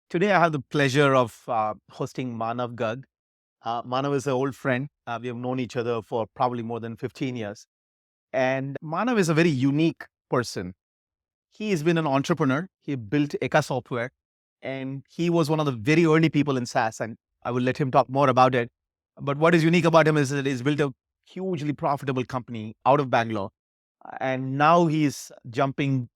Today, I have the pleasure of hosting Manav Garg. Manav is an old friend. We have known each other for probably more than 15 years. And Manav is a very unique person. He has been an entrepreneur. He built Eka Software, and he was one of the very early people in SaaS. And I will let him talk more about it. But what is unique about him is that he's built a hugely profitable company out of Bangalore. And now he's jumping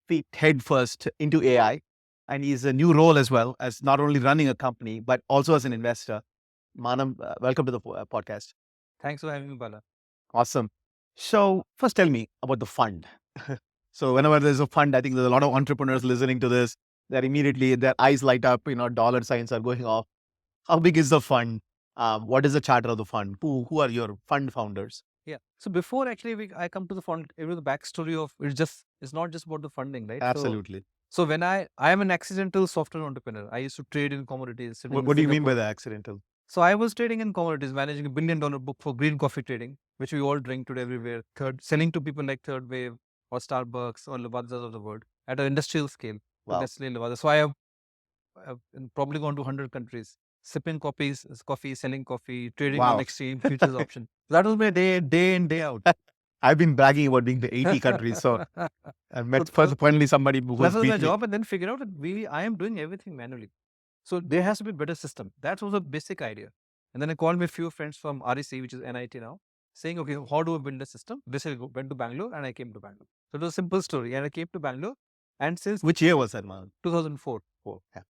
feet headfirst into AI. And he's a new role as well as not only running a company, but also as an investor. Manav, welcome to the podcast. Thanks for having me, Bala. Awesome. So first tell me about the fund. So whenever there's a fund, I think there's a lot of entrepreneurs listening to this. That immediately their eyes light up, dollar signs are going off. How big is the fund? What is the charter of the fund? Who are your fund founders? Yeah. So before actually I come to the fund, the backstory of it's not just about the funding, right? Absolutely. So when I am an accidental software entrepreneur. I used to trade in commodities sitting in What do you mean by Singapore. the accidental? So I was trading in commodities, managing $1 billion book for green coffee trading, which we all drink today everywhere. Selling to people like Third Wave or Starbucks or Lavazas of the world at an industrial scale. Wow. Nestle, Lavazza. So I've probably gone to 100 countries, sipping coffee, selling coffee, trading on Wow. exchange, futures option. That was my day in, day out. I've been bragging about being to 80 countries. So I met finally somebody who That was was my beat me. job, and then figure out that I am doing everything manually. So there has to be a better system. That was a basic idea. And then I called my few friends from REC, which is NIT now, saying, okay, how do I build a system? This I went to Bangalore and I came to Bangalore. So it was a simple story. And I came to Bangalore, and since Which year was that, man? 2004. Yeah.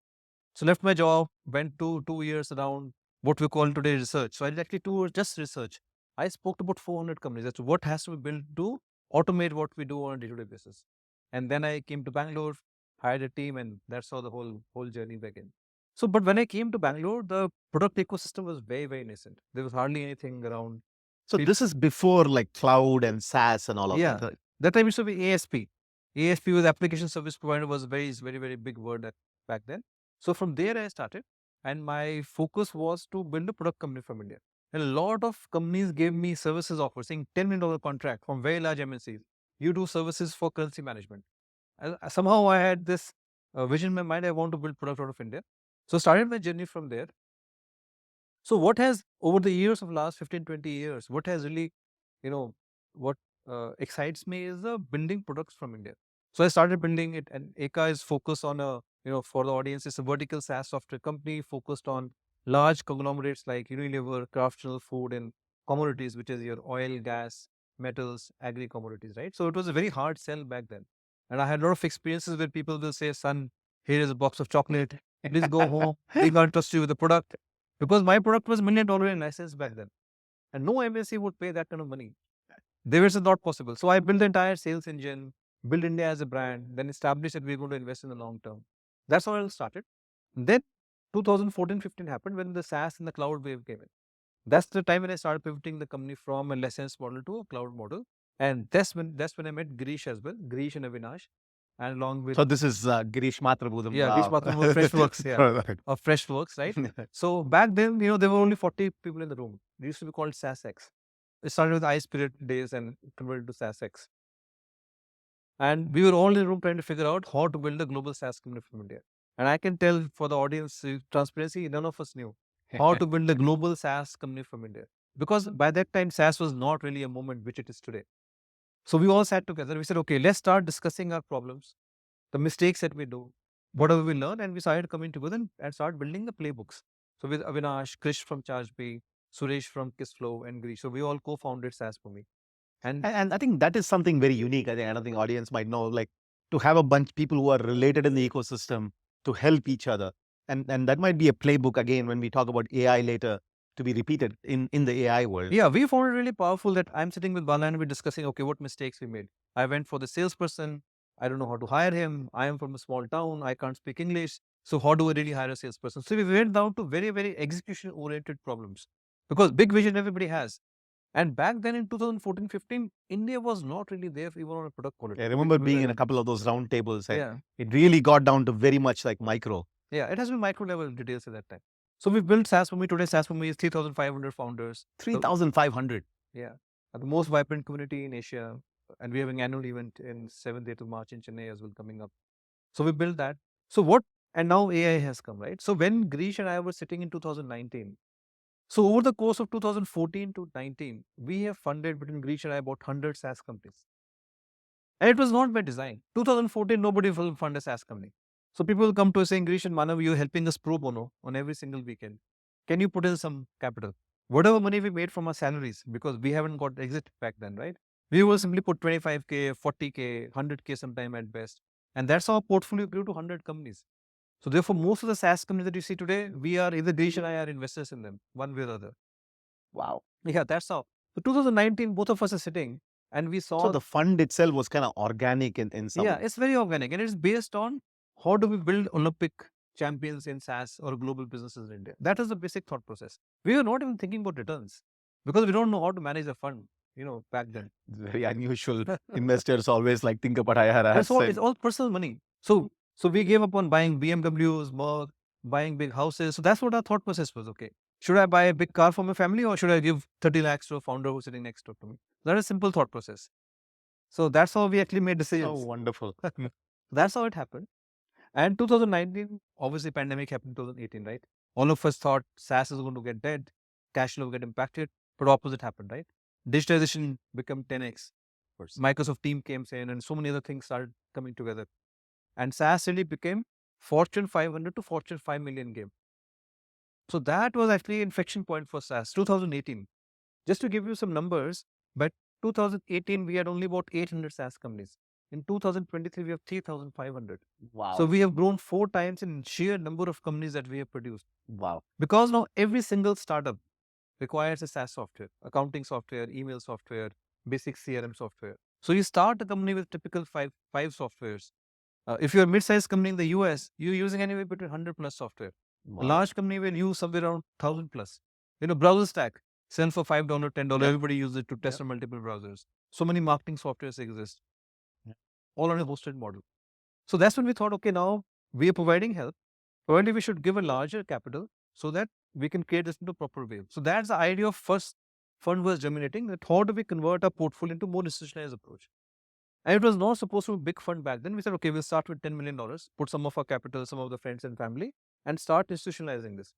So left my job, went to 2 years around what we call today research. So I did actually 2 years just research. I spoke to about 400 companies as to what has to be built to automate what we do on a day-to-day basis. And then I came to Bangalore, hired a team, and that's how the whole journey began. So, but when I came to Bangalore, the product ecosystem was very, very nascent. There was hardly anything around. So this is before like cloud and SaaS and all of Yeah, that. Right? that time used to be ASP. ASP was application service provider, was very, very big word back then. So from there I started, and my focus was to build a product company from India. And a lot of companies gave me services offers, saying $10 million contract from very large MNCs. You do services for currency management. And somehow I had this vision in my mind. I want to build product out of India. So started my journey from there. So what has over the years of last 15, 20 years, what has really, what excites me is the building products from India. So I started building it, and Eka is focused on for the audience, it's a vertical SaaS software company focused on large conglomerates like Unilever, Craftsman's Food, and commodities, which is your oil, gas, metals, agri commodities, right? So it was a very hard sell back then. And I had a lot of experiences where people will say, son, here is a box of chocolate. Please go home. We can't trust you with the product. Because my product was $1 million in license back then. And no MNC would pay that kind of money. They were not possible. So I built the entire sales engine, built India as a brand, then established that we're going to invest in the long term. That's how it started. Then 2014-15 happened when the SaaS and the cloud wave came in. That's the time when I started pivoting the company from a license model to a cloud model. And that's when I met Girish as well, Girish and Avinash. And along with So this is Girish Matrabudam. yeah, Girish Mathur of Freshworks, of Freshworks, right? So back then, there were only 40 people in the room. It used to be called SaaSX. It started with iSpirit days and converted to SaaSX. And we were all in the room trying to figure out how to build a global SaaS company from India. And I can tell for the audience, transparency, none of us knew how to build a global SaaS company from India. Because by that time, SaaS was not really a moment which it is today. So we all sat together. We said, okay, let's start discussing our problems, the mistakes that we do, whatever we learn, and we started coming together and start building the playbooks. So with Avinash, Krish from ChargeBee, Suresh from Kissflow, and Girish. So we all co-founded SaaS for me. And I think that is something very unique. I don't think audience might know, like to have a bunch of people who are related in the ecosystem to help each other. And that might be a playbook again when we talk about AI later to be repeated in the AI world. Yeah, we found it really powerful that I'm sitting with Bala and we're discussing, okay, what mistakes we made. I went for the salesperson. I don't know how to hire him. I am from a small town. I can't speak English. So how do I really hire a salesperson? So we went down to very, very execution-oriented problems because big vision everybody has. And back then in 2014-15, India was not really there even on a product quality. I remember being in a couple of those round tables. Yeah. It really got down to very much like micro. Yeah, it has been micro level details at that time. So we built SaaS for me. Today, SaaS for me is 3,500 founders. 3,500. Yeah. The most vibrant community in Asia. And we have an annual event in 7th, 8th of March in Chennai as well coming up. So we built that. So what And now AI has come, right? So when Grish and I were sitting in 2019, so over the course of 2014 to 19, we have funded between Grish and I about 100 SaaS companies. And it was not by design. 2014, nobody will fund a SaaS company. So people will come to us saying, Grish and Manav, you're helping us pro bono on every single weekend. Can you put in some capital? Whatever money we made from our salaries, because we haven't got exit back then, right? We will simply put 25K, 40K, 100K sometime at best. And that's how our portfolio grew to 100 companies. So therefore, most of the SaaS companies that you see today, we are either Grish and I are investors in them, one way or other. Wow. Yeah, that's how. So 2019, both of us are sitting and we So saw, the fund itself was kind of organic in yeah, some. it's very organic and it's based on how do we build Olympic champions in SaaS or global businesses in India. That is the basic thought process. We were not even thinking about returns because we don't know how to manage a fund, back then. It's very unusual. Investors always like think about IRRs It's and all personal money. So we gave up on buying BMWs, Merc, buying big houses. So that's what our thought process was. Okay, should I buy a big car for my family or should I give 30 lakhs to a founder who's sitting next to me? That is a simple thought process. So that's how we actually made oh, decisions. wonderful. That's how it happened. And 2019, obviously pandemic happened 2018, right? All of us thought SaaS is going to get dead, cash flow will get impacted, but opposite happened, right? Digitization became 10x. Microsoft team came in and so many other things started coming together. And SaaS really became Fortune 500 to Fortune 5 million game. So that was actually inflection point for SaaS, 2018. Just to give you some numbers, by 2018, we had only about 800 SaaS companies. In 2023, we have 3,500. So Wow. we have grown 4 times in sheer number of companies that we have produced. Wow. Because now every single startup requires a SaaS software, accounting software, email software, basic CRM software. So you start a company with typical five softwares. If you're a mid-sized company in the US, you're using anywhere between 100 plus software. A Wow. large company will use somewhere around 1,000 plus. Browser stack, sell for $5, $10. Yep. Everybody uses it to test on multiple browsers. So many marketing softwares exist, Yep. all on a hosted model. So that's when we thought, okay, now we are providing help. Probably we should give a larger capital so that we can create this into proper way. So that's the idea of first fund was germinating, that how do we convert our portfolio into more institutionalized approach? And it was not supposed to be a big fund back then. We said, okay, we'll start with $10 million, put some of our capital, some of the friends and family, and start institutionalizing this.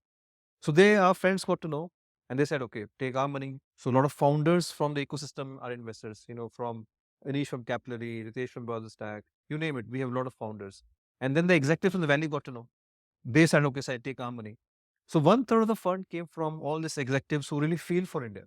So our friends got to know and they said, okay, take our money. So a lot of founders from the ecosystem are investors, from Anish from Capillary, Ritesh from Browser Stack, you name it. We have a lot of founders. And then the executives from the valley got to know. They said, okay, sir, take our money. So 1/3 of the fund came from all these executives who really feel for India.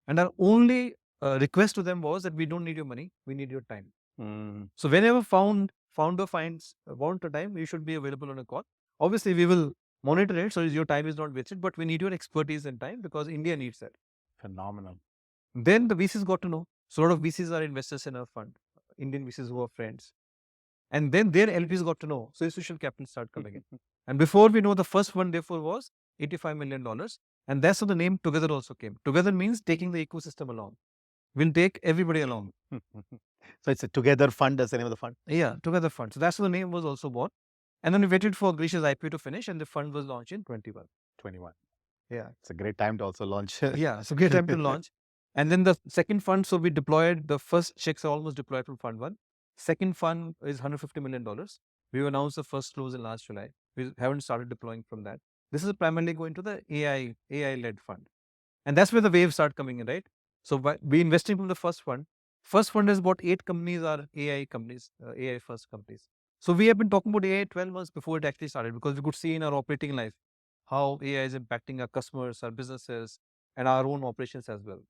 And our only request to them was that we don't need your money, we need your time. Mm. So whenever founder finds want a time, you should be available on a call. Obviously, we will monitor it so your time is not wasted, but we need your expertise and time because India needs that. Phenomenal. Then the VCs got to know. So a lot of VCs are investors in our fund, Indian VCs who are friends. And then their LPs got to know. So institutional capital start coming in. And before we know, the first one therefore was $85 million. And that's how the name Together also came. Together means taking the ecosystem along. We'll take everybody along. So it's a Together Fund. That's the name of the fund. Yeah, Together Fund. So that's how the name was also born. And then we waited for Grish's IPO to finish and the fund was launched in 21. 21. Yeah. It's a great time to also launch. Yeah. So great time to launch. And then the second fund, so we deployed, the first checks are almost deployed from fund one. Second fund is $150 million. We announced the first close in last July. We haven't started deploying from that. This is primarily going to the AI-led fund. And that's where the waves start coming in, right? So we investing from the first fund. First fund is about 8 companies are AI companies, AI first companies. So we have been talking about AI 12 months before it actually started because we could see in our operating life how AI is impacting our customers, our businesses, and our own operations as well.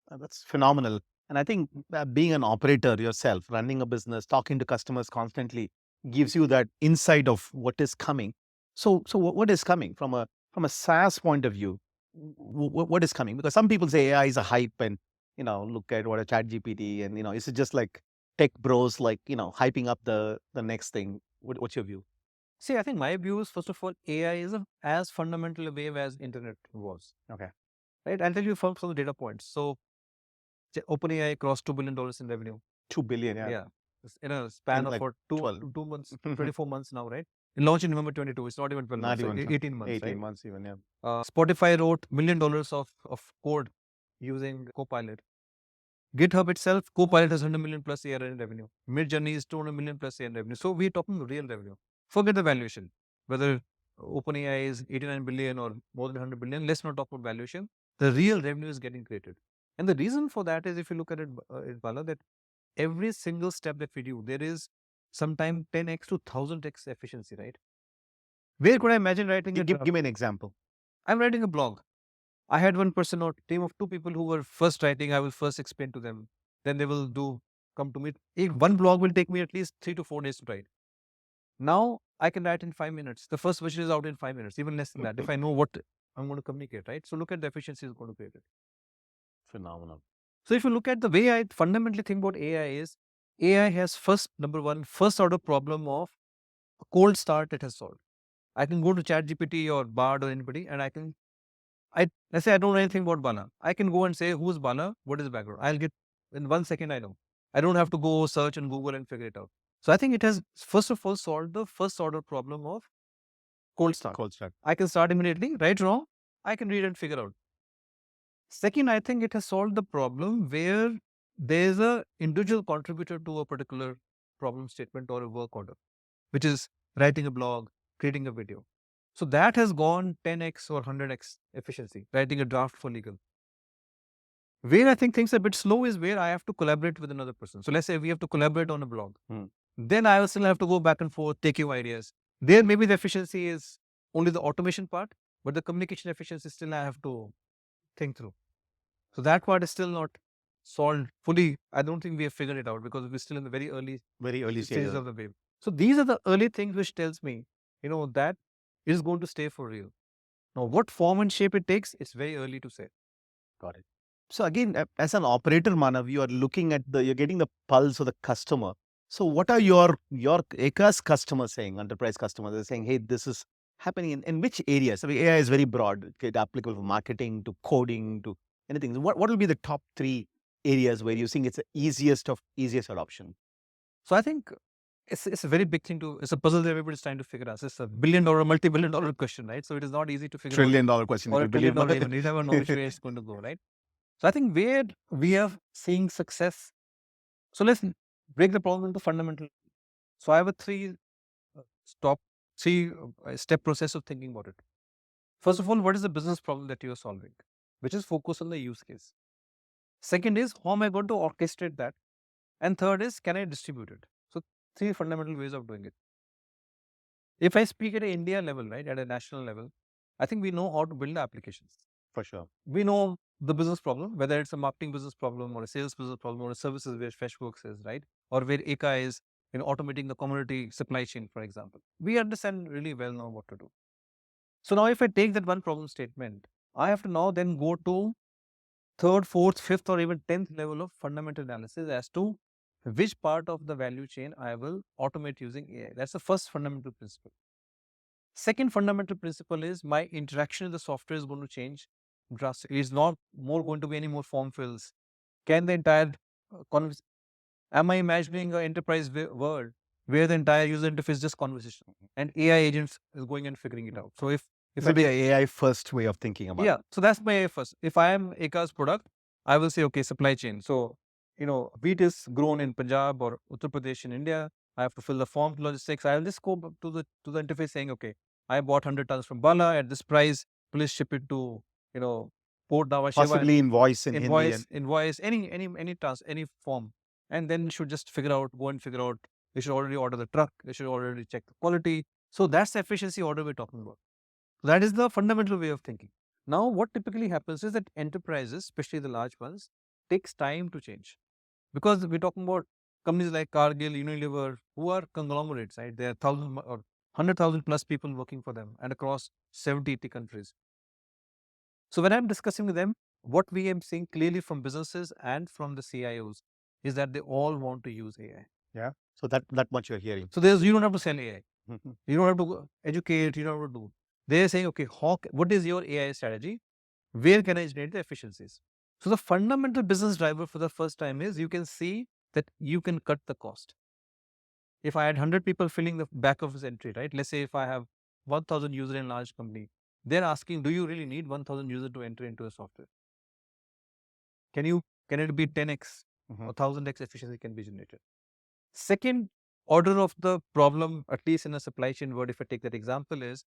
That's phenomenal. And I think being an operator yourself, running a business, talking to customers constantly gives you that insight of what is coming. So what is coming from a SaaS point of view? What is coming? Because some people say AI is a hype, and look at what a Chat GPT, and is it just like tech bros like hyping up the next thing? What's your view? See, I think my view is, first of all, AI is as fundamental a wave as internet was. Okay, Right? I'll tell you from some of the data points. So OpenAI crossed $2 billion in revenue. 2 billion, yeah, Yeah. In a span in of like what, 12, 2 months, 24 months now, right? It launched in November 22. It's not even 12 not months, even 18 months, 18 right? months even, yeah. Spotify wrote $1 million of code using Copilot. GitHub itself, Copilot has 100 million plus year in revenue. Midjourney is 200 million plus year in revenue. So we're talking real revenue. Forget the valuation. Whether OpenAI is 89 billion or more than 100 billion, let's not talk about valuation. The real revenue is getting created. And the reason for that is, if you look at it, Bala, that every single step that we do, there is sometime 10x to 1000x efficiency, right? Where could I imagine writing a Give me an example. I'm writing a blog. I had one person or team of two people who were first writing. I will first explain to them. Then they will come to me. One blog will take me at least 3 to 4 days to write. Now I can write in 5 minutes. The first version is out in 5 minutes, even less than that, if I know what I'm going to communicate, right? So look at the efficiency is going to create it. Phenomenal. So if you look at the way I fundamentally think about AI is, AI has first order problem of a cold start it has solved. I can go to ChatGPT or Bard or anybody and let's say I don't know anything about Bana. I can go and say, who's Bana? What is the background? I'll get in 1 second, I know. I don't have to go search and Google and figure it out. So I think it has, first of all, solved the first order problem of cold start. Cold start. I can start immediately, right, wrong, I can read and figure out. Second, I think it has solved the problem where there's a individual contributor to a particular problem statement or a work order, which is writing a blog, creating a video. So that has gone 10x or 100x efficiency, writing a draft for legal. Where I think things are a bit slow is where I have to collaborate with another person. So let's say we have to collaborate on a blog. Then I will still have to go back and forth, take your ideas. There, maybe the efficiency is only the automation part, but the communication efficiency still I have to think through. So that part is still not solved fully. I don't think we have figured it out because we're still in the very early stages stages of the wave. So these are the early things which tells me, that is going to stay for real. Now, what form and shape it takes, it's very early to say. Got it. So again, as an operator, Manav, you are looking at you're getting the pulse of the customer. So what are your Eka's customers saying, enterprise customers? They're saying, hey, this is happening in which areas? I mean, AI is very broad. It's applicable for marketing to coding to anything. What will be the top 3 areas where you think it's the easiest adoption? So I think it's a very big thing it's a puzzle that everybody's trying to figure out. It's a billion-dollar, multi-billion-dollar question, right? So it is not easy to figure out. Trillion-dollar question, Or if a you believe. trillion-dollar even. You never know which way it's going to go, right? So I think where we are seeing success. So let's break the problem into fundamental. So I have a three-step process of thinking about it. First of all, what is the business problem that you are solving, which is focus on the use case. Second is, how am I going to orchestrate that? And third is, can I distribute it? So 3 fundamental ways of doing it. If I speak at an India level, right, at a national level, I think we know how to build applications. For sure. We know the business problem, whether it's a marketing business problem or a sales business problem or a services where Freshworks is, right? Or where Eka is in automating the commodity supply chain, for example. We understand really well now what to do. So now if I take that one problem statement, I have to now then go to third, fourth, fifth, or even 10th level of fundamental analysis as to which part of the value chain I will automate using AI. That's the first fundamental principle. Second fundamental principle is my interaction with the software is going to change drastically. It's not more going to be any more form fills. Can the entire am I imagining an enterprise world where the entire user interface is just conversation and AI agents is going and figuring it out? So if This will be an AI first way of thinking about it. so that's my AI first. If I am Eka's product, I will say, okay, supply chain. So, wheat is grown in Punjab or Uttar Pradesh in India. I have to fill the form logistics. I'll just go to the interface saying, okay, I bought 100 tons from Bala at this price. Please ship it to, Port Nhava Sheva. Possibly invoice in Hindi. Invoice, any task, any form. And then you should just go and figure out, they should already order the truck. They should already check the quality. So that's the efficiency order we're talking about. That is the fundamental way of thinking. Now, what typically happens is that enterprises, especially the large ones, takes time to change. Because we're talking about companies like Cargill, Unilever, who are conglomerates, right? There are 1,000 or 100,000 plus people working for them and across 70, 80 countries. So when I'm discussing with them, what we am seeing clearly from businesses and from the CIOs is that they all want to use AI. Yeah. So that much you're hearing. So you don't have to sell AI. You don't have to educate, you don't have to do. They're saying, okay, what is your AI strategy? Where can I generate the efficiencies? So the fundamental business driver for the first time is you can see that you can cut the cost. If I had 100 people filling the back office entry, right? Let's say if I have 1,000 users in a large company, they're asking, do you really need 1,000 users to enter into a software? Can it be 10x or 1,000x efficiency can be generated? Second order of the problem, at least in a supply chain word, if I take that example, is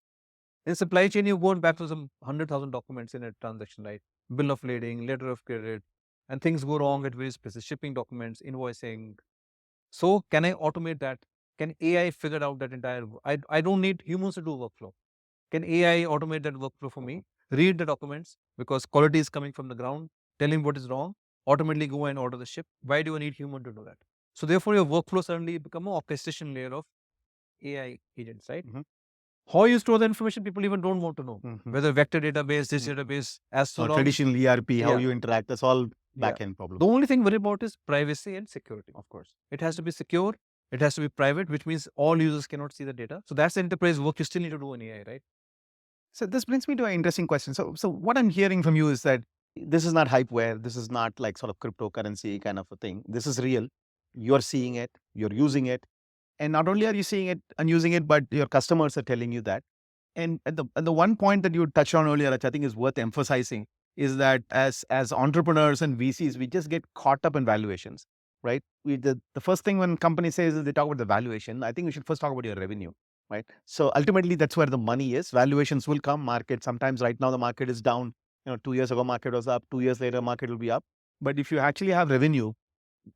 in supply chain, you're going back to some 100,000 documents in a transaction, right? Bill of lading, letter of credit, and things go wrong at various places, shipping documents, invoicing. So can I automate that? Can AI figure out that entire? I don't need humans to do workflow. Can AI automate that workflow for me? Read the documents because quality is coming from the ground. Tell him what is wrong. Automatically go and order the ship. Why do I need human to do that? So therefore, your workflow suddenly become an orchestration layer of AI agents, right? Mhm. How you store the information, people even don't want to know. Mhm. Whether vector database, this Mhm. database, as so Or long. traditional ERP, how Yeah, you interact, that's all yeah. back-end problem. The only thing worry about is privacy and security. Of course, it has to be secure. It has to be private, which means all users cannot see the data. So that's the enterprise work you still need to do in AI, right? So this brings me to an interesting question. So what I'm hearing from you is that this is not hypeware. This is not like sort of cryptocurrency kind of a thing. This is real. You're seeing it. You're using it. And not only are you seeing it and using it, but your customers are telling you that. And the one point that you touched on earlier, which I think is worth emphasizing, is that as entrepreneurs and VCs, we just get caught up in valuations, right? The first thing when company says is they talk about the valuation. I think we should first talk about your revenue, right? So ultimately, that's where the money is. Valuations will come. Market sometimes right now the market is down. 2 years ago market was up. 2 years later market will be up. But if you actually have revenue,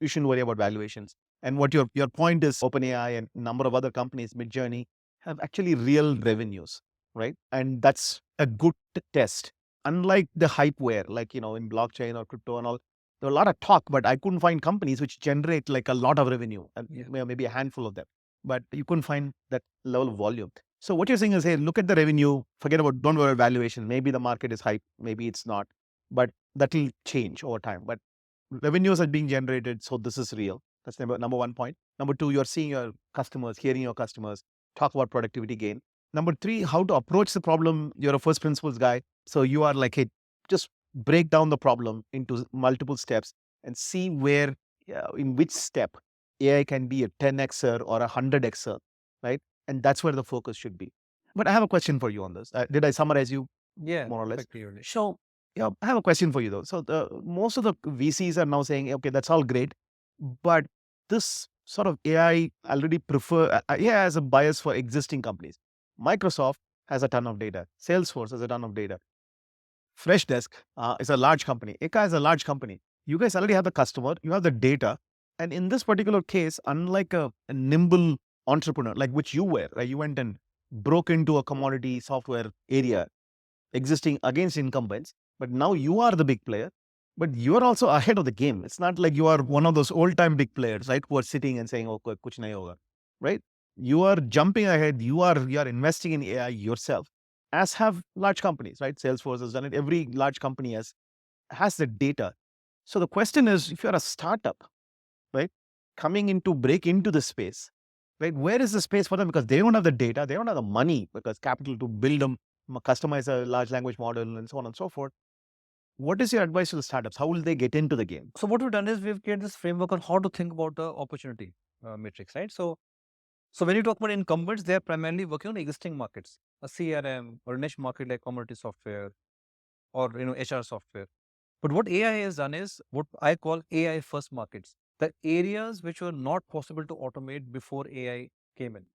you shouldn't worry about valuations. And what your point is, OpenAI and a number of other companies, Midjourney, have actually real revenues, right? And that's a good test. Unlike the hypeware, like in blockchain or crypto and all, there are a lot of talk, but I couldn't find companies which generate like a lot of revenue, and maybe a handful of them. But you couldn't find that level of volume. So what you're saying is, hey, look at the revenue, don't worry about valuation. Maybe the market is hype, maybe it's not, but that will change over time. But revenues are being generated, so this is real. That's number one point. Number two, you're seeing your customers, hearing your customers talk about productivity gain. Number three, how to approach the problem. You're a first principles guy, so you are like, hey, just break down the problem into multiple steps and see where, in which step AI can be a 10xer or a 100xer, right? And that's where the focus should be. But I have a question for you on this. Did I summarize you Yeah, more or less? effectively. So, yeah, I have a question for you though. So, most of the VCs are now saying, okay, that's all great, but this sort of AI already AI has a bias for existing companies. Microsoft has a ton of data. Salesforce has a ton of data. Freshdesk is a large company. Eka is a large company. You guys already have the customer, you have the data. And in this particular case, unlike a nimble entrepreneur, like which you were, right? You went and broke into a commodity software area existing against incumbents, but now you are the big player, but you are also ahead of the game. It's not like you are one of those old time big players, right? Who are sitting and saying, "Oh, kuch nahi hoga," right? You are jumping ahead. You are investing in AI yourself, as have large companies, right? Salesforce has done it. Every large company has the data. So the question is, if you are a startup, right, coming into break into the space, right, where is the space for them? Because they don't have the data, they don't have the money, because capital to build them, customize a large language model, and so on and so forth. What is your advice to the startups? How will they get into the game? So what we've done is we've created this framework on how to think about the opportunity matrix, right? So when you talk about incumbents, they are primarily working on existing markets, a CRM or a niche market like commodity software or HR software. But what AI has done is what I call AI first markets, the areas which were not possible to automate before AI came in.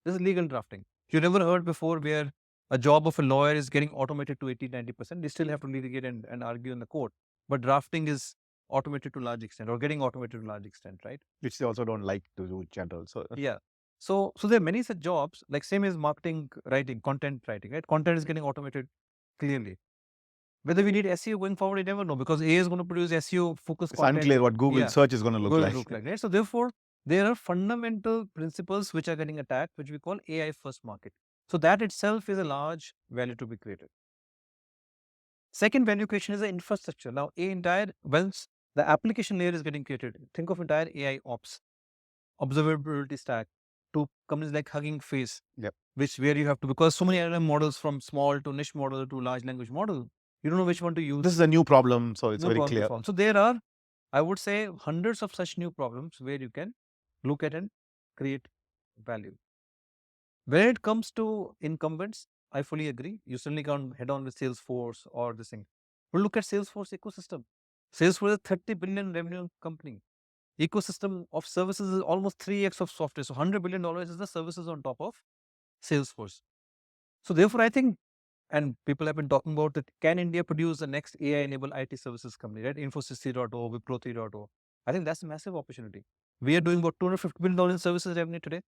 This is legal drafting. You never heard before where a job of a lawyer is getting automated to 80-90%. They still have to litigate and argue in the court. But drafting is automated to large extent or getting automated to large extent, right? Which they also don't like to do in general. So Yeah. So there are many such jobs, like same as marketing writing, content writing, right? Content is getting automated clearly. Whether we need SEO going forward, you never know because AI is going to produce SEO focused it's content. unclear what Google Yeah, search is going to look going to like. look like, right? So therefore, there are fundamental principles which are getting attacked, which we call AI first market. So that itself is a large value to be created. Second value creation is the infrastructure. Now, once the application layer is getting created, think of entire AI ops, observability stack to companies like Hugging Face, Yep. which where you have to, because so many LLM models from small to niche model to large language model, you don't know which one to use. This is a new problem, so it's No very problem to clear. solve. So there are, I would say, hundreds of such new problems where you can look at and create value. When it comes to incumbents, I fully agree. You certainly can't head on with Salesforce or this thing. But look at Salesforce ecosystem. Salesforce is a 30 billion revenue company. ecosystem of services is almost 3x of software. So $100 billion is the services on top of Salesforce. So therefore, I think, and people have been talking about that, can India produce the next AI-enabled IT services company, right? Infosys 3.0, Wipro 3.0. I think that's a massive opportunity. We are doing about $250 billion in services revenue today.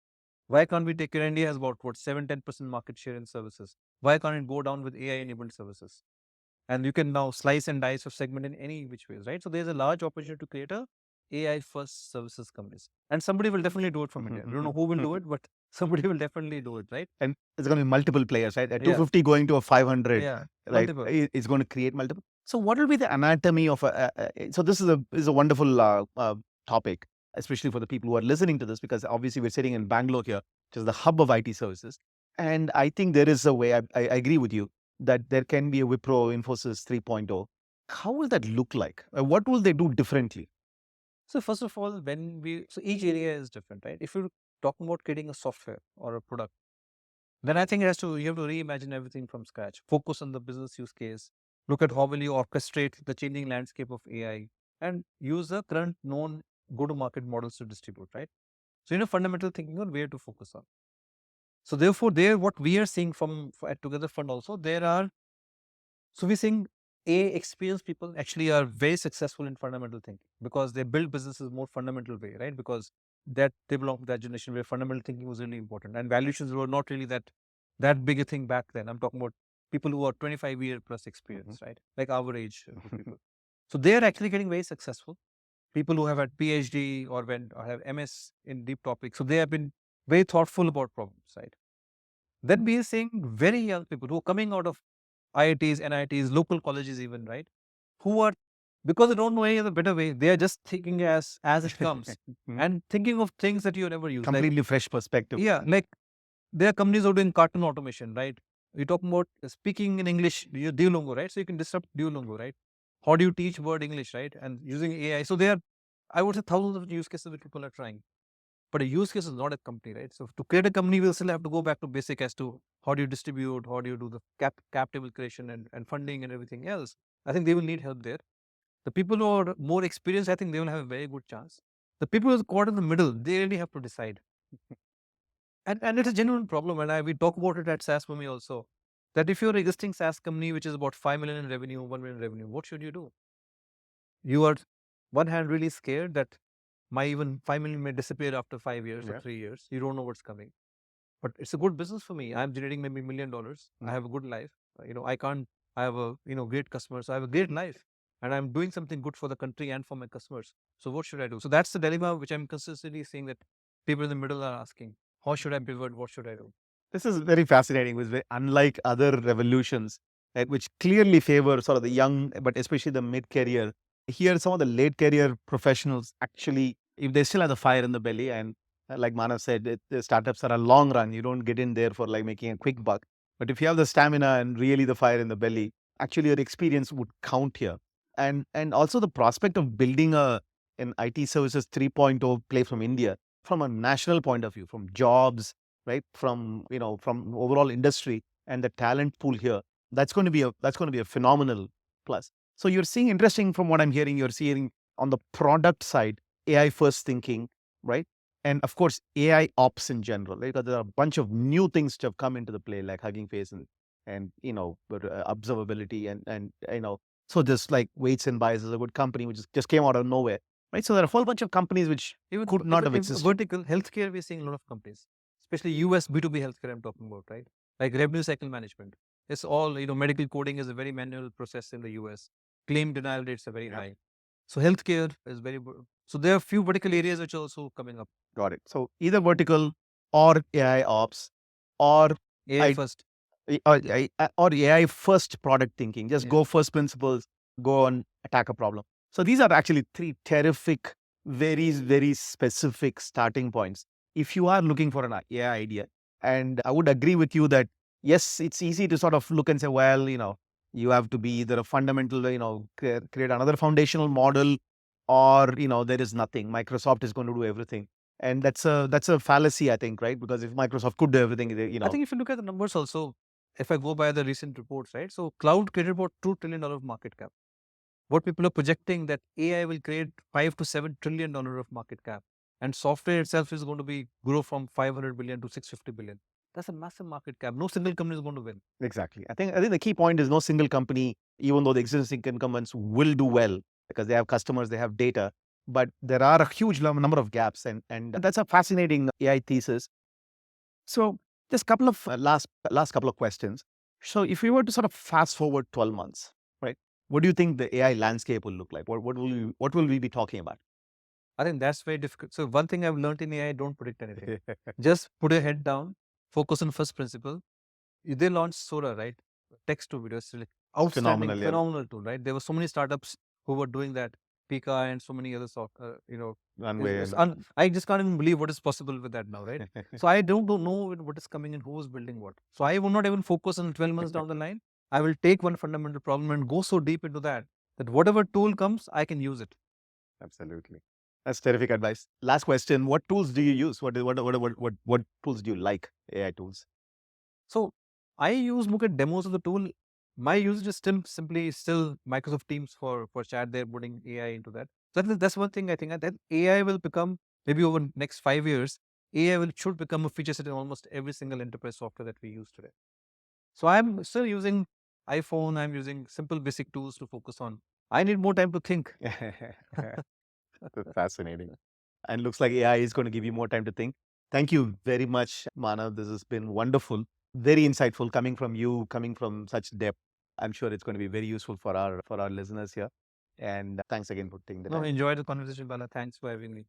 Why can't we take it? India has about what 7-10% market share in services. Why can't it go down with AI-enabled services? And you can now slice and dice or segment in any which ways, right? So there's a large opportunity to create a AI first services companies, and somebody will definitely do it from India. I don't know who will do it, but somebody will definitely do it, right? And it's going to be multiple players, right? At Yeah, 250 going to a 500, yeah, right? multiple. It's going to create multiple. So what will be the anatomy of so this is a wonderful topic, especially for the people who are listening to this, because obviously we're sitting in Bangalore here, which is the hub of IT services. And I think there is a way, I agree with you, that there can be a Wipro Infosys 3.0. How will that look like? What will they do differently? So first of all, so each area is different, right? If you're talking about creating a software or a product, then I think you have to reimagine everything from scratch. Focus on the business use case. Look at how will you orchestrate the changing landscape of AI, and use the current known go-to-market models to distribute, right? So fundamental thinking on where to focus on. So therefore, what we are seeing at Together Fund also, we're seeing experienced people actually are very successful in fundamental thinking, because they build businesses more fundamental way, right? Because that they belong to that generation where fundamental thinking was really important, and valuations were not really that big a thing back then. I'm talking about people who are 25-year plus experience, right? Like our age people. So they are actually getting very successful. People who have had PhD or have MS in deep topics. So they have been very thoughtful about problems, right? Then we are seeing very young people who are coming out of IITs, NITs, local colleges even, right? Who are, because they don't know any other better way, they are just thinking as it comes and thinking of things that you never used. Completely fresh perspective. Yeah, like there are companies who are doing cartoon automation, right? You're talking about speaking in English, Duolingo, right? So you can disrupt Duolingo, right? How do you teach word English, right? And using AI. So there are, I would say, thousands of use cases that people are trying. But a use case is not a company, right? So to create a company, we'll still have to go back to basic as to how do you distribute, how do you do the cap table creation and funding and everything else. I think they will need help there. The people who are more experienced, I think they will have a very good chance. The people who are caught in the middle, they really have to decide. And it's a genuine problem. And we talk about it at SaaS for me also. That if you're an existing SaaS company, which is about 5 million in revenue, 1 million in revenue, what should you do? You are, one hand, really scared that my even 5 million may disappear after 5 years or 3 years. You don't know what's coming. But it's a good business for me. I'm generating maybe $1 million. I have a good life. I have a, great customers. I have a great life, and I'm doing something good for the country and for my customers. So what should I do? So that's the dilemma which I'm consistently seeing, that people in the middle are asking, how should I pivot? What should I do? This is very fascinating. It's very unlike other revolutions, right, which clearly favor sort of the young, but especially the mid-career. Here, some of the late-career professionals actually, if they still have the fire in the belly, and like Manav said, the startups are a long run. You don't get in there for like making a quick buck. But if you have the stamina and really the fire in the belly, actually your experience would count here. And also the prospect of building an IT services 3.0 play from India, from a national point of view, from jobs, right, from overall industry and the talent pool here, that's going to be a phenomenal plus. So you're seeing, interesting from what I'm hearing, you're seeing on the product side AI first thinking, right? And of course AI ops in general, right? Because there are a bunch of new things that have come into the play, like Hugging Face and observability and so just like Weights and Bias is a good company which just came out of nowhere, right? So there are a whole bunch of companies which Even could not have existed. vertical healthcare, we're seeing a lot of companies, especially US B2B healthcare I'm talking about, right? Like revenue cycle management. It's all, medical coding is a very manual process in the US. Claim denial rates are very high. So healthcare is so there are a few vertical areas which are also coming up. Got it. So either vertical or AI ops or AI I, first. or AI first product thinking. Just go first principles, go and attack a problem. So these are actually three terrific, very, very specific starting points if you are looking for an AI idea. And I would agree with you that yes, it's easy to sort of look and say, well, you have to be either a fundamental, create another foundational model, or there is nothing. Microsoft is going to do everything. And that's a fallacy, I think, right? Because if Microsoft could do everything, I think if you look at the numbers also, if I go by the recent reports, right? So cloud created about $2 trillion market cap. what people are projecting that AI will create $5 to $7 trillion of market cap, and software itself is going to be grow from 500 billion to 650 billion. That's a massive market cap. No single company is going to win. Exactly. I think the key point is no single company, even though the existing incumbents will do well because they have customers, they have data, but there are a huge number of gaps, and that's a fascinating AI thesis. So, just couple of last couple of questions. So, if we were to sort of fast forward 12 months, right? What do you think the AI landscape will look like? What will we be talking about? I think that's very difficult. So one thing I've learned in AI, don't predict anything. Just put your head down, focus on first principle. They launched Sora, right? Text to video, it's like outstanding, Phenomenal, yeah. phenomenal tool, right? There were so many startups who were doing that, Pika and so many other Runway I just can't even believe what is possible with that now, right? So I don't know what is coming and who is building what. So I will not even focus on 12 months down the line. I will take one fundamental problem and go so deep into that whatever tool comes, I can use it. Absolutely. That's terrific advice. Last question. What tools do you use? What tools do you like? AI tools. So I look at demos of the tool. My usage is still Microsoft Teams for chat. They're putting AI into that. So that's one thing I think that AI will become maybe over the next 5 years. AI should become a feature set in almost every single enterprise software that we use today. So I'm still using iPhone. I'm using simple basic tools to focus on. I need more time to think. That's fascinating. And looks like AI is going to give you more time to think. Thank you very much, Manav. This has been wonderful, very insightful coming from you, coming from such depth. I'm sure it's going to be very useful for our listeners here. And thanks again for taking the No, time. enjoy the conversation, Bala. Thanks for having me.